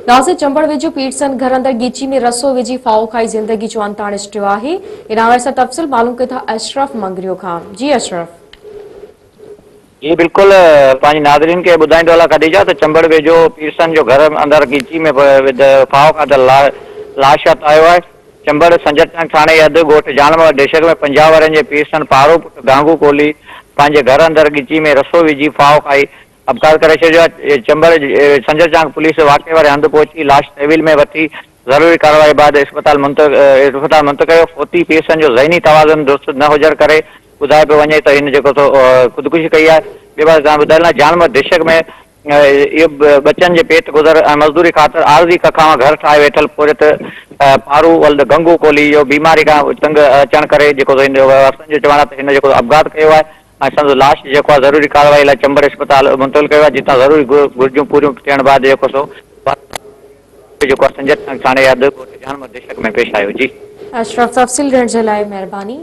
नासिक चंबड़ वेझो पीरसन घर अंदर ॻिची में रसो विझी फाओ खाई ज़िंदगी जो अंत आणियो आहे। इन सां तफ़सील मालूम कयो था अशरफ मंगरियो खां। जी अशरफ। जी बिल्कुल पांच नाज़रीन के ॿुधाईंदो हलां ख़दीजा त चंबड़ वेझो पीरसन जो घर अंदर ॻिची में फाओ खाधल लाश आयो आहे। चंबड़ संजर थाणे हद ॻोठ जानम डेशक में 50 वरनि जे पीरसन पारो पुट गांगू कोहली पंहिंजे घर अंदर ॻिची में रसो विझी फाओ खाई अबकार करे छॾियो आहे। चंबड़ संजर पुलिस वाक़े वारे हंधि पहुची लाश तहवील में वठी ज़रूरी कार्रवाई बाद अस्पताल मुंतक़िल कयो। फोती पीरसन जो ज़हनी तवाज़ुन दुरुस्त न हुजण करे ॿुधाए पियो वञे त हिन जेको ख़ुदकुशी कई आहे। ॿिए पासे तव्हां ॿुधायल जानम डिस्ट्रिक्ट में इहो बचनि जे पेट गुज़र ऐं मज़दूरी ख़ातिर आरज़ी कखा घर ठाहे वेठल पुरत पारू वल्द गंगू कोहली जो बीमारी खां तंग अचण करे जेको जो चवण आहे त हिन जेको अपघात कयो आहे ऐं संदसि लाश जेको आहे ज़रूरी कार्रवाई लाइ चंबड़ अस्पताल मुंतक़िल कयो आहे, जितां ज़रूरी घुर्जूं पूरियूं थियण बाद जेको संजय थाणे हद जानम डिस्ट्रिक्ट में पेश आयो। जी अशरफ, तफ़सील ॾियण जे लाइ महिरबानी।